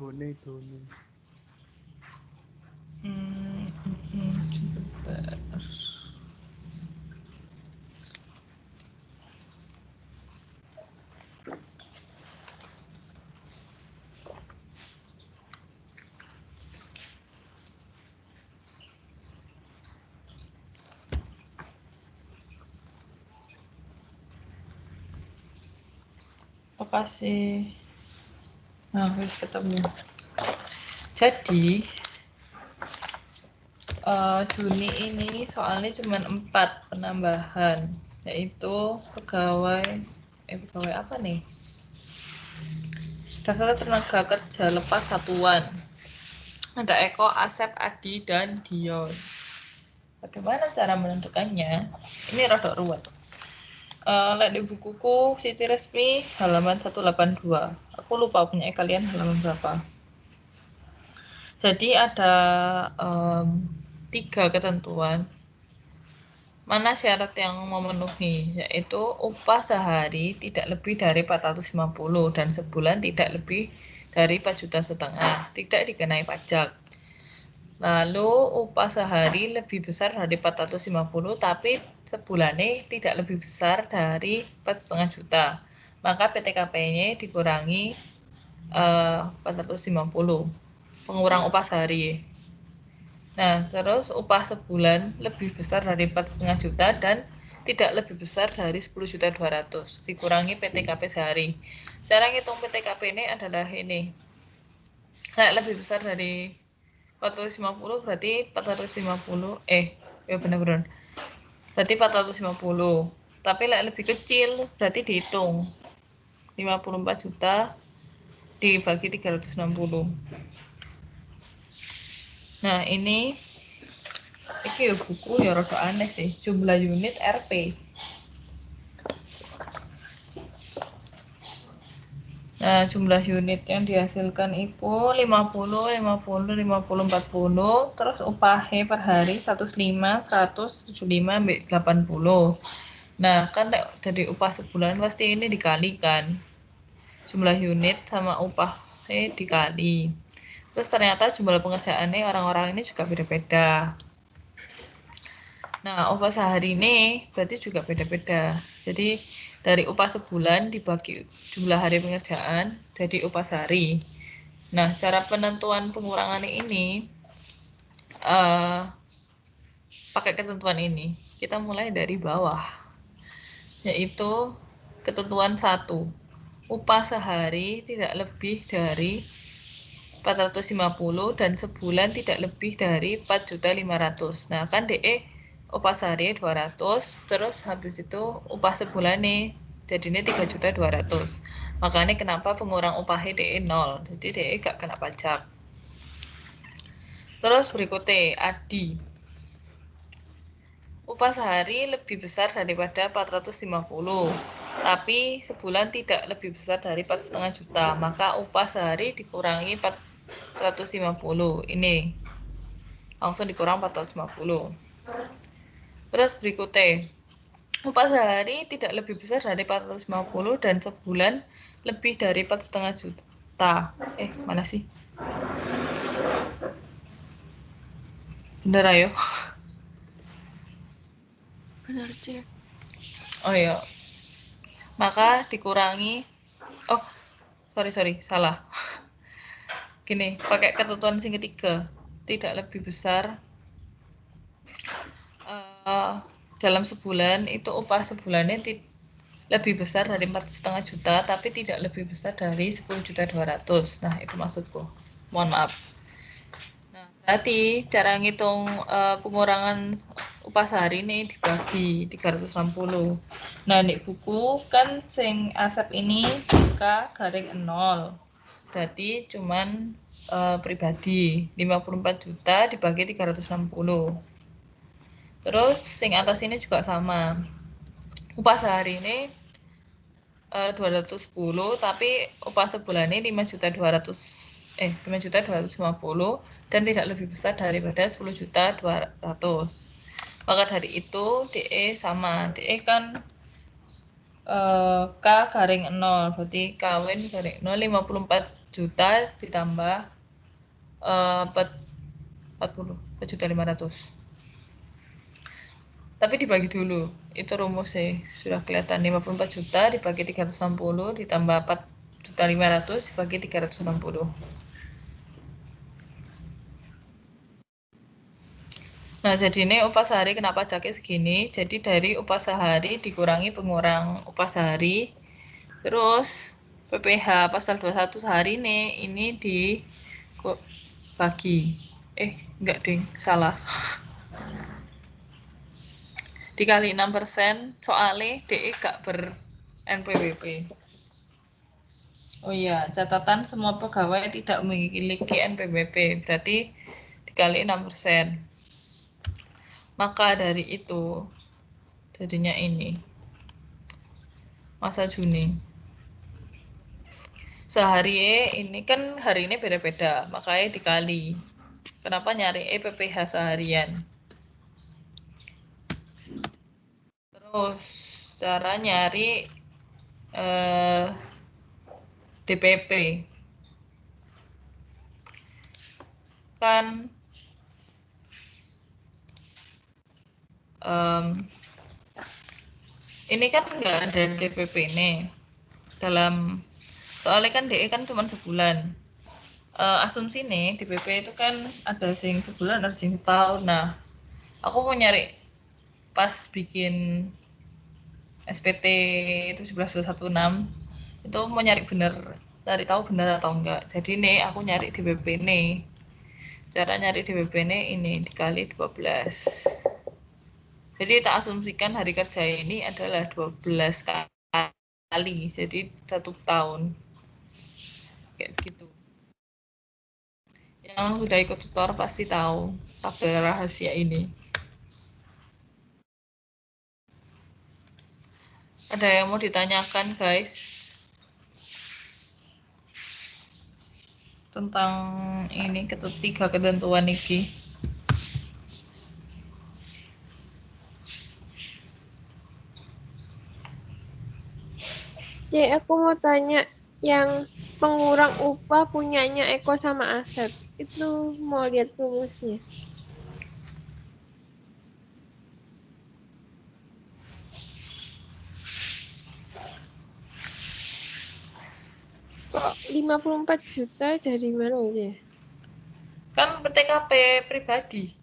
Doni. Sebentar. Makasih. Nah, harus ketemu. Jadi Juni ini soalnya cuma 4 penambahan, yaitu pegawai apa nih? Daftar tenaga kerja lepas satuan. Ada Eko, Asep, Adi, dan Dion. Bagaimana cara menentukannya? Ini rada ruwet. Lihat di bukuku Siti Resmi halaman 182. Aku lupa punya kalian halaman berapa. Jadi ada 3 ketentuan. Mana syarat yang memenuhi, yaitu upah sehari tidak lebih dari 450 dan sebulan tidak lebih dari 4,5 juta, tidak dikenai pajak. Lalu upah sehari lebih besar dari 450 tapi sebulannya tidak lebih besar dari 4,5 juta. Maka PTKP-nya dikurangi 450. Pengurang upah sehari. Nah, terus upah sebulan lebih besar dari 4,5 juta dan tidak lebih besar dari 10.200.000 dikurangi PTKP sehari. Cara ngitung PTKP ini adalah ini. Nah, lebih besar dari 450 berarti 450 ya benar-benar. Berarti 450. Tapi lebih kecil berarti dihitung 54 juta dibagi 360. Nah, ini ya buku ya rada aneh sih. Jumlah unit RP. Nah, jumlah unit yang dihasilkan itu 50, 50, 50, 40. Terus upahnya per hari 105, 100, 75, 80. Nah, kan dari upah sebulan pasti ini dikalikan. Jumlah unit sama upahnya dikali. Terus ternyata jumlah pengerjaannya orang-orang ini juga beda-beda. Nah, upah sehari ini berarti juga beda-beda. Jadi, dari upah sebulan dibagi jumlah hari pengerjaan jadi upah sehari. Nah, cara penentuan pengurangan ini pakai ketentuan ini. Kita mulai dari bawah, yaitu ketentuan 1. Upah sehari tidak lebih dari 450 dan sebulan tidak lebih dari 4.500.000. Nah, kan DE upah sehari 200, terus habis itu upah sebulan nih jadinya 3.200.000. Makanya kenapa pengurang upahnya DE 0. Jadi DE gak kena pajak. Terus berikutnya Adi. Upah sehari lebih besar daripada 450, tapi sebulan tidak lebih besar dari 4,5 juta. Maka upah sehari dikurangi 450. Ini langsung dikurang 450. Terus berikutnya, upah sehari tidak lebih besar dari 450 dan sebulan lebih dari 4,5 juta. Mana sih? Bener ayo. Benar, Cek. Oh iya. Maka dikurangi sorry, salah. Gini, pakai ketentuan yang ketiga. Tidak lebih besar dalam sebulan itu upah sebulannya lebih besar dari 4,5 juta tapi tidak lebih besar dari 10.200.000. Nah, itu maksudku. Mohon maaf. Nah, berarti cara ngitung pengurangan upah sehari ini dibagi 360. Nah, di buku kan sing Asep ini K/0. Berarti cuman pribadi 54 juta dibagi 360. Terus sing atas ini juga sama. Upah sehari ini 210 tapi upah sebulan ini 5.250 dan tidak lebih besar daripada 10.200.000. Maka dari itu DE sama. DE kan K/0 berarti kawin 0 54 juta ditambah 4.500. Tapi dibagi dulu, itu rumusnya sudah kelihatan. 54 juta dibagi 360 ditambah 4.500.000 dibagi 360. Nah, jadi ini upah sehari kenapa pajaknya segini? Jadi dari upah sehari dikurangi pengurang upah sehari. Terus PPh pasal 21 sehari nih, ini dibagi. Enggak ding, salah. Dikali 6%, soalnya DE gak ber NPWP. Oh iya, catatan semua pegawai tidak memiliki NPWP, berarti dikali 6%. Maka dari itu, jadinya ini. Masa Juni. Sehari ini kan hari ini beda-beda, makanya dikali. Kenapa nyari PPh seharian? Terus, cara nyari DPP. Kan ini kan nggak ada DPP nih dalam, soalnya kan DE kan cuma sebulan. Asumsi nih DPP itu kan ada sing sebulan, ada sing setahun. Nah, aku mau nyari pas bikin SPT itu 11116 itu mau nyari bener, cari tahu bener atau enggak. Jadi nih aku nyari DPP nih. Cara nyari DPP nih ini dikali 12. Jadi tak asumsikan hari kerja ini adalah 12 kali, jadi 1 tahun. Kayak gitu. Yang sudah ikut tutor pasti tahu tabel rahasia ini. Ada yang mau ditanyakan, guys? Tentang ini ketiga ketentuan ini. Aku mau tanya yang pengurang upah punyanya Eko sama Asep. Itu mau lihat rumusnya. Kok 54 juta dari mana aja? Kan PTKP pribadi.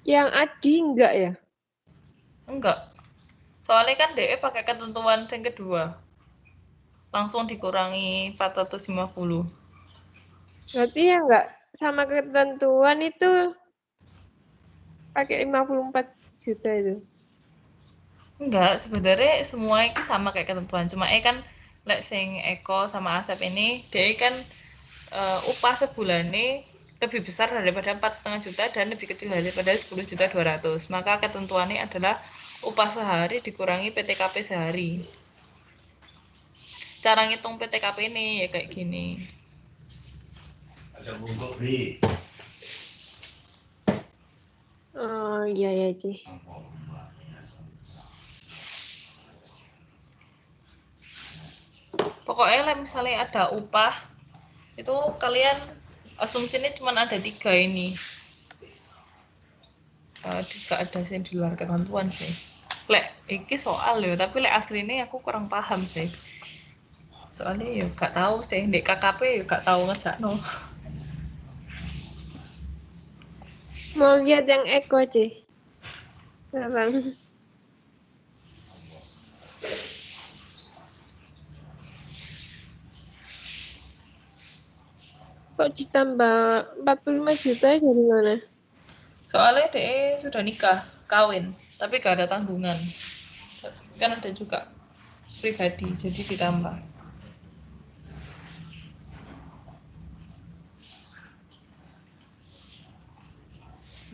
Yang Adi enggak ya? Enggak. Soalnya kan DE pakai ketentuan yang kedua. Langsung dikurangi 450. Berarti ya enggak sama ketentuan itu pakai 54 juta itu. Enggak, sebenarnya semua itu sama kayak ketentuan. Cuma kan lek sing Eko sama Asep ini DE kan upah sebulan ini lebih besar daripada 4,5 juta dan lebih kecil daripada 10.200.000. Maka ketentuannya adalah upah sehari dikurangi PTKP sehari. Cara ngitung PTKP ini ya kayak gini. Oh iya ya, Ci. Pokoknya misalnya ada upah, itu kalian asumsinya cuma ada 3 ini. Tidak ada sih di luar ketentuan sih. Lek iki soal ya, tapi lek aslinya aku kurang paham sih. Soalnya ya gak tahu sih, di KKP ya gak tahu ngesakno. Mau lihat yang Eko, Ci. Sekarang. Kok ditambah 45 juta dari mana? Soalnya DE sudah nikah, kawin, tapi gak ada tanggungan. Kan ada juga pribadi, jadi ditambah.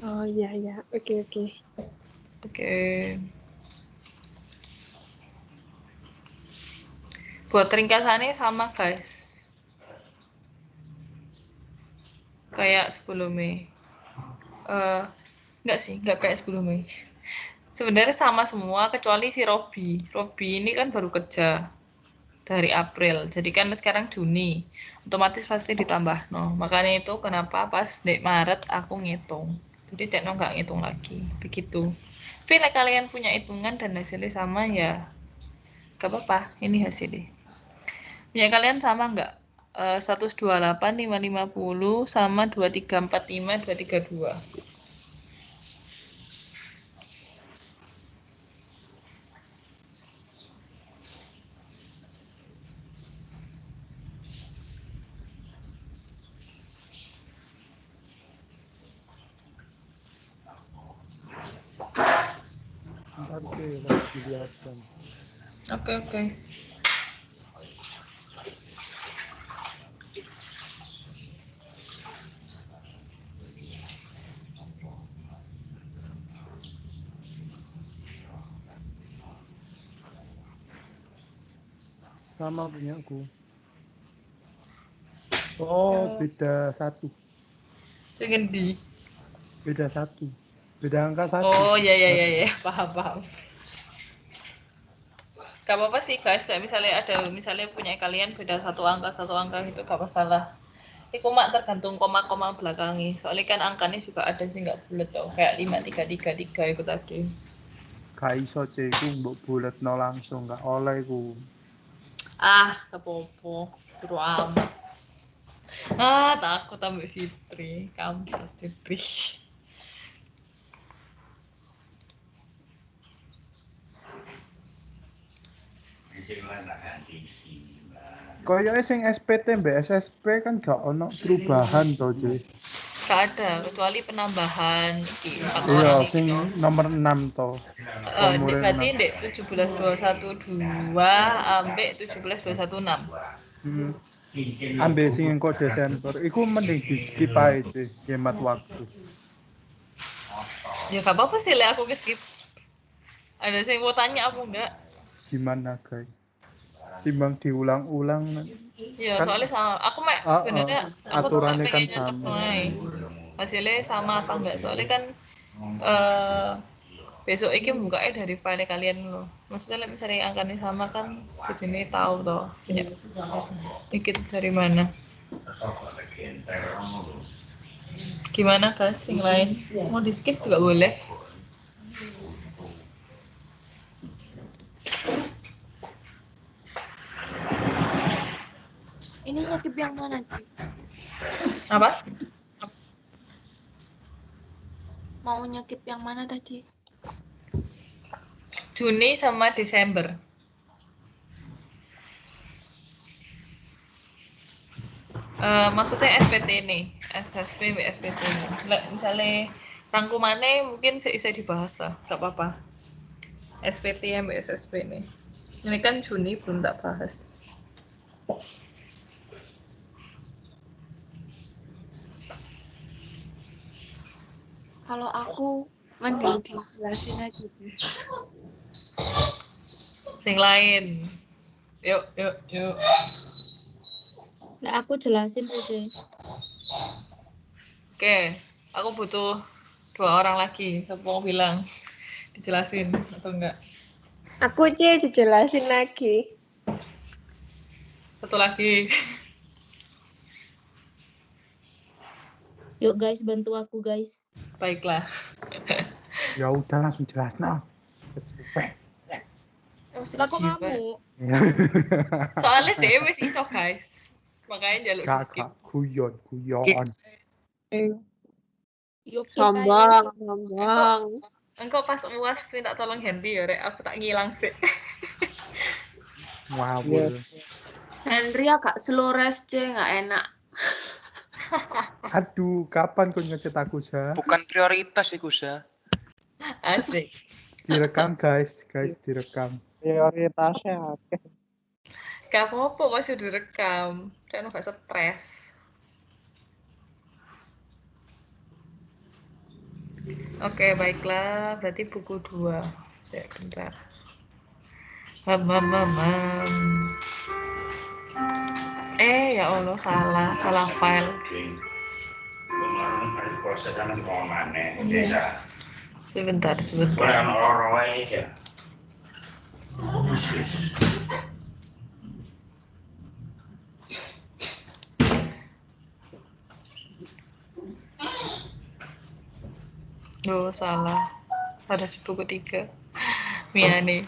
Oh iya ya, oke. Oke. Buat ringkasannya sama guys. Kayak sebelumnya. Enggak sih, enggak kayak sebelumnya. Sebenarnya sama semua kecuali si Robi. Robi ini kan baru kerja. dari April. Jadi kan sekarang Juni, otomatis pasti ditambah no. Makanya itu kenapa pas di Maret aku ngitung. Jadi Tekno nggak ngitung lagi, begitu. Tapi kalian punya hitungan dan hasilnya sama ya, gak apa-apa. Ini hasilnya. Punya kalian sama nggak? 128, 550 sama 2345, 232. Ntar lagi dilihatkan. Oke. Sama punya aku. Oh, beda 1. Pengen di. Beda 1. Beda angka 1. Oh ya, paham. Gak apa-apa sih guys, misalnya punya kalian beda satu angka itu gak masalah. Itu mak tergantung koma-koma belakangnya. Soalnya kan angkanya juga ada sih nggak bulat tuh, kayak 5333 itu tadi. Gak iso ku mbok buletno langsung gak oleh ku. Gak apa-apa, buru amat. Takut ambil Fitri, kampret Fitri. Koyoke sing SPT mbak SSP kan gak ono perubahan to, Ci. Gak ada, kecuali penambahan 4 Iya, orang sing gitu. nomor 6 to. Berarti ndek 17212 ambek 17216. Ambil sing engko Desember. Iku mending di skip ae, Ci. Hemat waktu. Ya gak apa-apa sih aku skip. Ada yang mau tanya apa enggak? Gimana, guys? Timbang diulang-ulang. Ya, kan, soalnya sama. Aku sebenarnya aku tuh aturannya kan pengen nyocok sama. Hasilnya sama apa enggak? Soalnya kan besok ini bukanya dari file kalian loh. Maksudnya misalnya angkanya sama kan jadi ini tahu toh punya itu dari mana. Gimana guys yang lain? Mau di skip juga boleh. Ini nyakip yang mana, Ci? Apa? Mau nyakip yang mana tadi? Juni sama Desember. Maksudnya SPT ini, SSP, SPT ini. Misalnya rangkumannya mungkin bisa dibahas lah, gak apa-apa. SPT yang SSP ini. Ini kan Juni belum tak bahas. Kalau aku mending dijelasin aja. Sing lain. Yuk. Nah, aku jelasin aja. Oke, aku butuh 2 orang lagi. Siapa mau bilang? Dijelasin atau enggak? Aku dijelasin lagi. 1 lagi. Yuk guys, bantu aku guys. Baiklah. Ya udah langsung jelas nah. Lah kok kamu? Soalnya dia wis iso guys. Makanya jaluk di skip. Kakak guyon. Yuk Sombong. Engkau pas UAS minta tolong Henry ya, Rek. Aku tak ngilang sih. Ngawur. Henry agak slow rest, nggak enak. Aduh, kapan kau ngechat aku, Sa? Bukan prioritas iku, Sa. Asik. Direkam, guys, direkam. Prioritasnya oke. Gak apa-apa masih direkam. Kan gak stres. Oke, baiklah. Berarti buku 2. Saya bentar. Ya Allah, salah file. Sebentar. Duh, salah. Pada buku 3. Miane.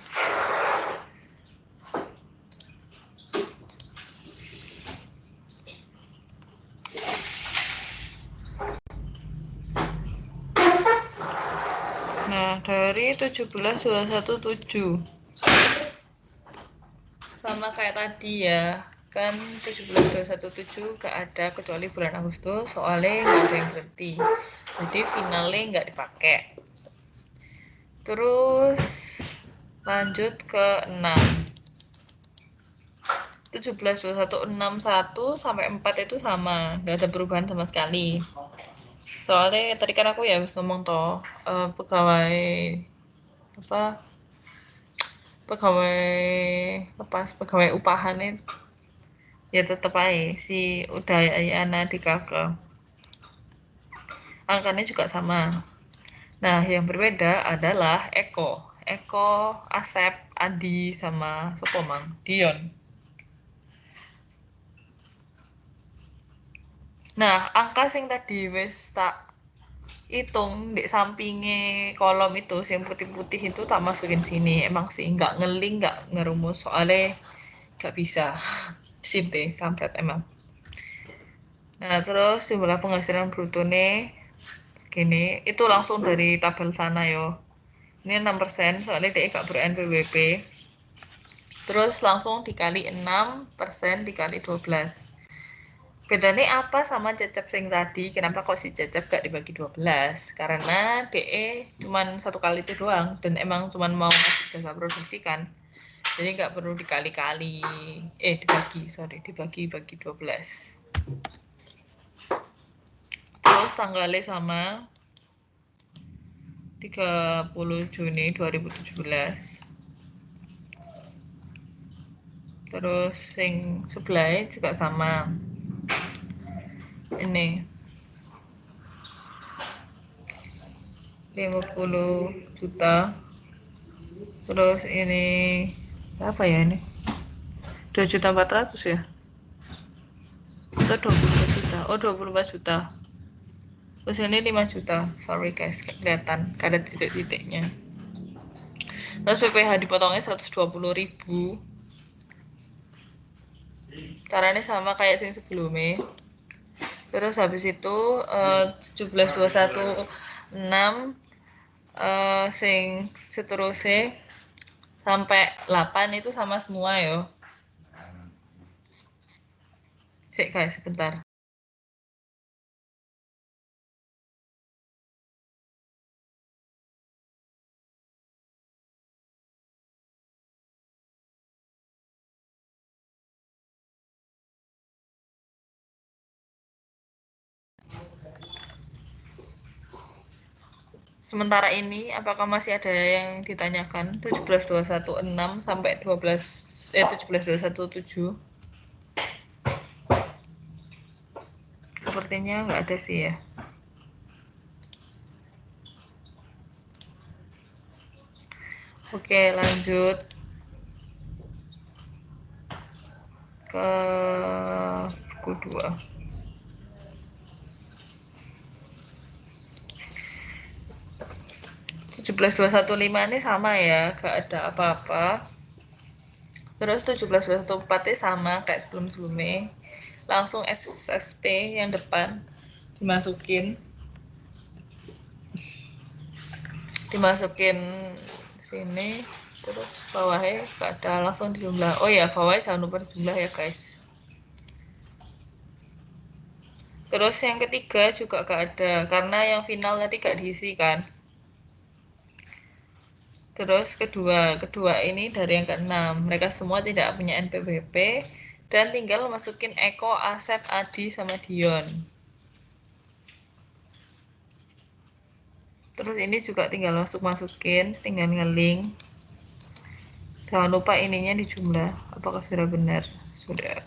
Nah, dari 17.217. Sama kayak tadi ya. Kan 17.217 gak ada kecuali bulan Agustus, soalnya gak ada yang berhenti. Jadi finalnya nggak dipakai. Terus lanjut ke 6. 17.2161 sampai 4 itu sama, nggak ada perubahan sama sekali. Soalnya tadi kan aku ya habis ngomong toh pegawai apa pegawai upahan itu ya tetap aja si Udayana di KK. Angkanya juga sama. Nah, yang berbeda adalah Eko, Asep, Adi, sama Sopomang, Dion. Nah, angka sing tadi wis tak hitung di sampingnya kolom itu, yang putih-putih itu tak masukin sini. Emang sih nggak ngeling, nggak ngerumus, soalnya nggak bisa. Sinte, kampret emang. Nah, terus jumlah penghasilan bruto nih, gini, itu langsung dari tabel sana yo. Ini 6%, soalnya dia nggak ber-NPWP. Terus langsung dikali 6% dikali 12. Bedanya apa sama Cecep sing tadi? Kenapa kok si Cecep gak dibagi 12? Karena DE cuman 1 kali itu doang, dan emang cuman mau ngasih jasa produksi kan. Jadi nggak perlu dikali-kali, dibagi 12. Terus tanggalnya sama 30 Juni 2017. Terus sing sebelah juga sama. Ini 50 juta. Terus ini apa ya ini? 2.400.000 ya? Atau 24 juta? Oh, 24 juta. Terus ini 5 juta. Sorry guys, kelihatan ada titik-titiknya. Terus PPH dipotongnya 120.000. Caranya sama kayak sing sebelumnya. Terus habis itu 17.216 sing seterusnya sampai 8 itu sama semua yo. Cek guys, sebentar. Sementara ini, apakah masih ada yang ditanyakan? 17.216 sampai 17.217. Sepertinya nggak ada sih ya. Oke, lanjut ke buku 2. 17.215 ini sama ya, gak ada apa-apa. Terus 17.214 ini sama kayak sebelum-sebelumnya. Langsung SSP yang depan dimasukin sini, terus bawahnya gak ada, langsung dijumlah. Oh ya, bawahnya jangan lupa dijumlah ya guys. Terus yang ketiga juga gak ada, karena yang final tadi gak diisi kan. Terus kedua ini dari yang ke-6, mereka semua tidak punya NPWP dan tinggal masukin Eko, Asep, Adi, sama Dion. Terus ini juga tinggal masukin, tinggal nge-link. Jangan lupa ininya dijumlah. Apakah sudah benar? Sudah.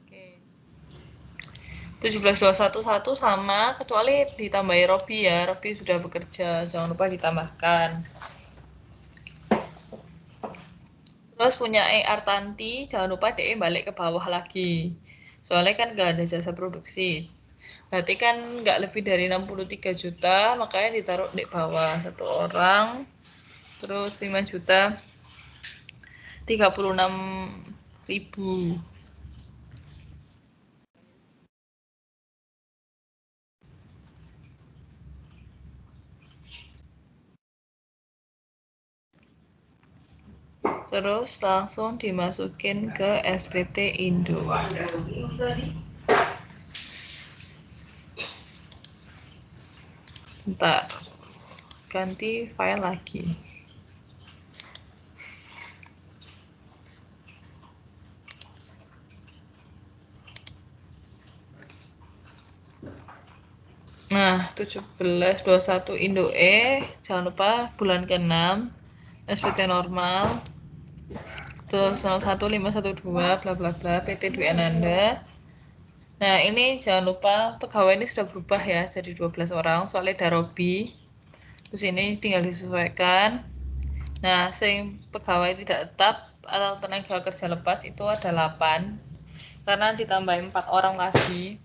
Oke. 17.211 sama, kecuali ditambahi Robi ya. Robi sudah bekerja, jangan lupa ditambahkan. Terus punya Artanti, jangan lupa DE balik ke bawah lagi. Soalnya kan nggak ada jasa produksi. Berarti kan nggak lebih dari 63 juta, makanya ditaruh di bawah satu orang. Terus 5 juta 36.000. Terus langsung dimasukin ke SPT Indo. Bentar, ganti file lagi. Nah, 1721 Indo E, jangan lupa bulan ke-6, SPT normal, terus 01512 bla bla bla PT Dwi Ananda. Nah, ini jangan lupa pegawai ini sudah berubah ya jadi 12 orang soalnya ada Robi. Terus ini tinggal disesuaikan. Nah, sing pegawai tidak tetap atau tenaga kerja lepas itu ada 8 karena ditambah 4 orang lagi.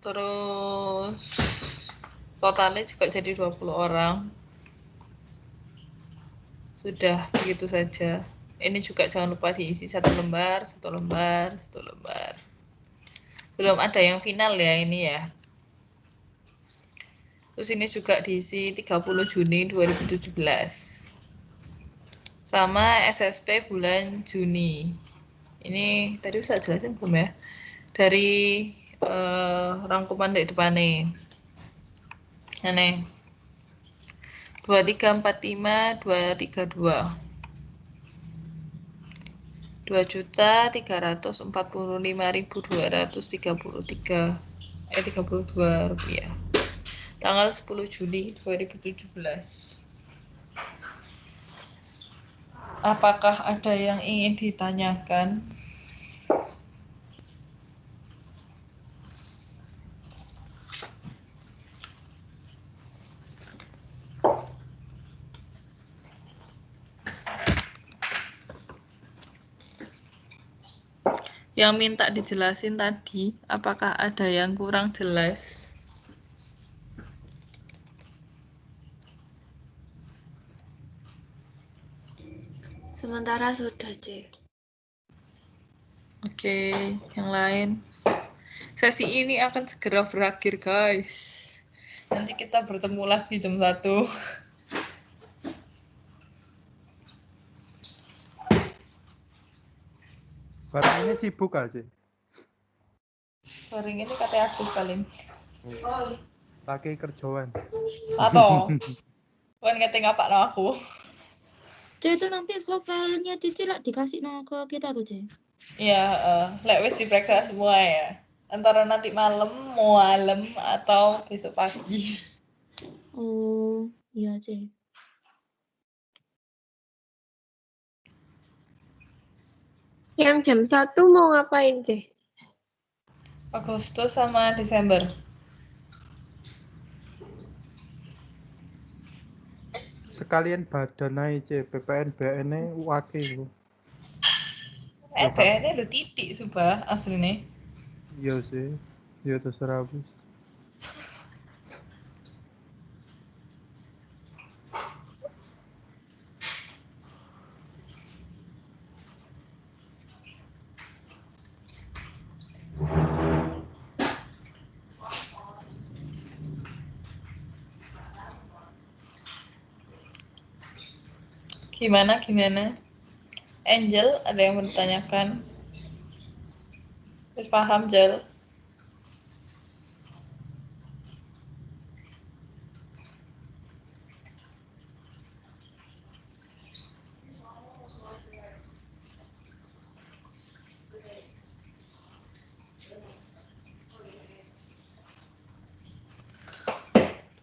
Terus totalnya juga jadi 20 orang. Sudah begitu saja. Ini juga jangan lupa diisi 1 lembar, 1 lembar, 1 lembar. Belum ada yang final ya ini ya. Terus ini juga diisi 30 Juni 2017. Sama SSP bulan Juni. Ini tadi bisa jelasin belum ya? Dari rangkuman dari depan nih. Aneh. 2345 232. 2.345.233 32 rupiah. Tanggal 10 Juni 2017. Apakah ada yang ingin ditanyakan? Yang minta dijelasin tadi, apakah ada yang kurang jelas? Sementara sudah, C. Oke, yang lain. Sesi ini akan segera berakhir, guys. Nanti kita bertemu lagi jam 1. Barang ini sibuk aja. Bareng ini katanya aku paling. Pakai kerjaan. Atau kan ngeting apa no aku? C, itu nanti softwarenya Cici lah dikasih ke kita tuh, C. Iya, lek wis diperiksa semua ya. Antara nanti malam atau besok pagi. Oh, iya, C. Yang jam 1 mau ngapain, C? Agustus sama Desember. Sekalian badan aja, PPNBN-nya wakil. PPN-nya lu titik subah aslinya. Iya sih, ya terserah bos. Gimana? Angel, ada yang mau ditanyakan? Terus paham, Jel?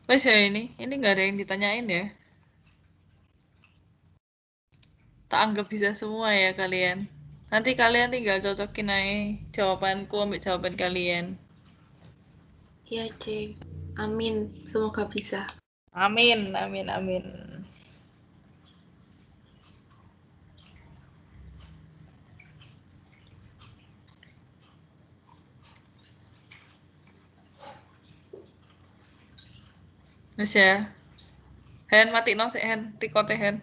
Wes ya ini nggak ada yang ditanyain ya. Tak anggap bisa semua ya kalian. Nanti kalian tinggal cocokin aja jawabanku ambil jawaban kalian. Iya, C. Amin. Semoga bisa. Amin. Wis ya. Hen mati no sik hen, record hen.